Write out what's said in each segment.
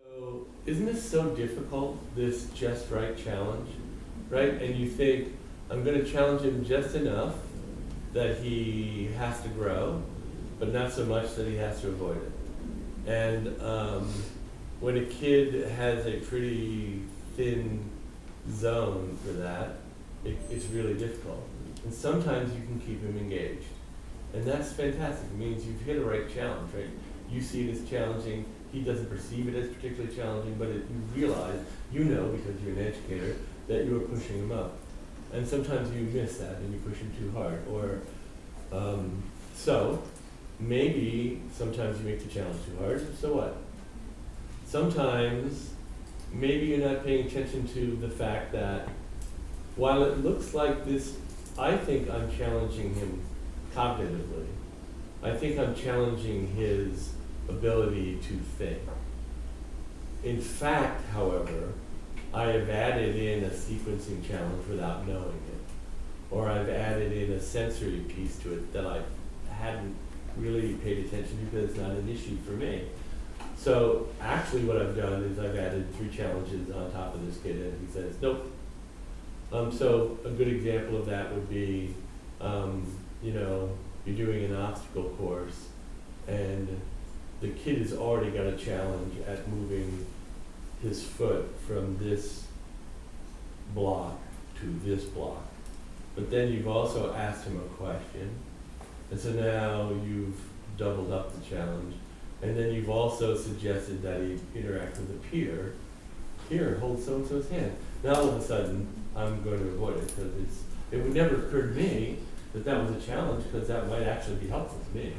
So, isn't this so difficult, this just right challenge, right? And you think, I'm going to challenge him just enough that he has to grow, but not so much that he has to avoid it. And when a kid has a pretty thin zone for that, it's really difficult. And sometimes you can keep him engaged. And that's fantastic. It means you've hit a right challenge, right? You see it as challenging. He doesn't perceive it as particularly challenging, but you realize, you know, because you're an educator, that you're pushing him up. And sometimes you miss that and you push him too hard. Or so maybe sometimes you make the challenge too hard. So what? Sometimes maybe you're not paying attention to the fact that while it looks like this, I think I'm challenging him cognitively. I think I'm challenging his ability to think. In fact, however, I have added in a sequencing challenge without knowing it. Or I've added in a sensory piece to it that I hadn't really paid attention to because it's not an issue for me. So actually what I've done is I've added 3 challenges on top of this kid and he says, nope. So a good example of that would be, you know, you're doing an obstacle course and the kid has already got a challenge at moving his foot from this block to this block. But then you've also asked him a question. And so now you've doubled up the challenge. And then you've also suggested that he interact with a peer. Here, hold so-and-so's hand. Now all of a sudden, I'm going to avoid it because it would never occur to me that that was a challenge because that might actually be helpful to me.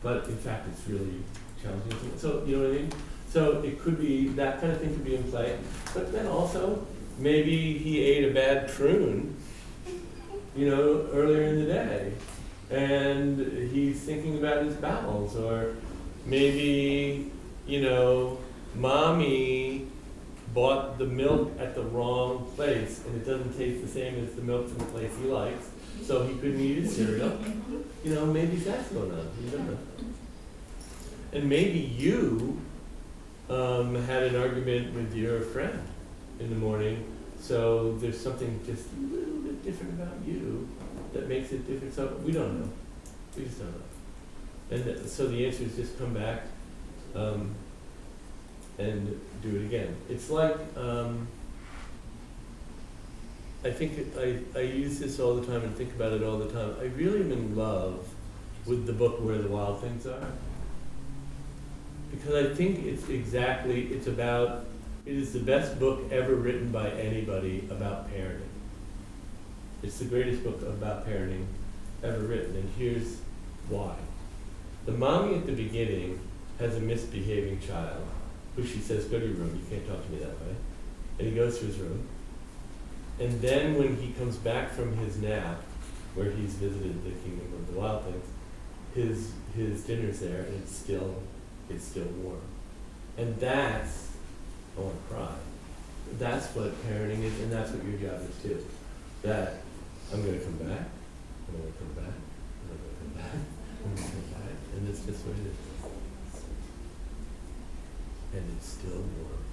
But in fact, it's really challenging. So, you know what I mean? So it could be, that kind of thing could be in play. But then also, maybe he ate a bad prune, you know, earlier in the day. And he's thinking about his bowels. Or maybe, you know, mommy bought the milk at the wrong place and it doesn't taste the same as the milk from the place he likes, so he couldn't eat his cereal. You know, maybe that's going on. You don't know. And maybe you had an argument with your friend in the morning, so there's something just a little bit different about you that makes it different. So we don't know. We just don't know. And so the answer is just come back and do it again. It's like, I think I use this all the time and think about it all the time. I really am in love with the book Where the Wild Things Are. Because I think it is the best book ever written by anybody about parenting. It's the greatest book about parenting ever written, and here's why. The mommy at the beginning has a misbehaving child, who she says, go to your room, you can't talk to me that way. And he goes to his room. And then when he comes back from his nap, where he's visited the kingdom of the wild things, his dinner's there and it's still warm. And that's, I want to cry. That's what parenting is, and that's what your job is too. That I'm going to come back, I'm going to come back, I'm going to come back, I'm going to come back, and it's just what it is. And it's still warm.